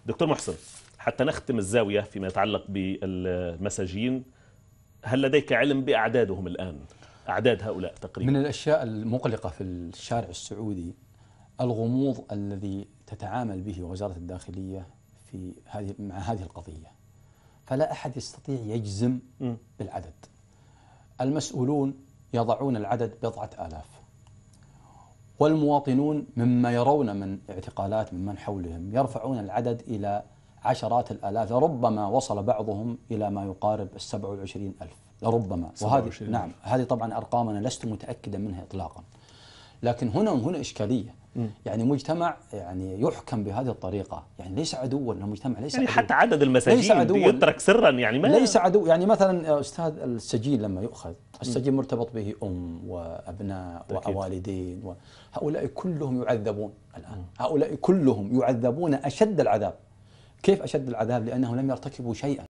دكتور محسن، حتى نختم الزاوية فيما يتعلق بالمساجين، هل لديك علم بأعدادهم الآن؟ أعداد هؤلاء تقريبا. من الأشياء المقلقة في الشارع السعودي الغموض الذي تتعامل به وزارة الداخلية مع هذه القضية، فلا أحد يستطيع يجزم بالعدد. المسؤولون يضعون العدد بضعة آلاف، والمواطنون مما يرون من اعتقالات ممن حولهم يرفعون العدد إلى عشرات الآلاف، لربما وصل بعضهم إلى ما يقارب 27,000 لربما. وهذه نعم، هذه طبعا أرقام أنا لست متأكدا منها إطلاقا، لكن هنا إشكالية. يعني مجتمع يعني يحكم بهذه الطريقة، يعني ليس عدوا، المجتمع ليس يعني عدوا. حتى عدد المساجين يترك سرا، يعني ما ليس عدو. يعني مثلا يا أستاذ، السجين لما يؤخذ، السجين مرتبط به وأبناء ووالدين، هؤلاء كلهم يعذبون الآن. هؤلاء كلهم يعذبون أشد العذاب. كيف أشد العذاب؟ لأنهم لم يرتكبوا شيئا.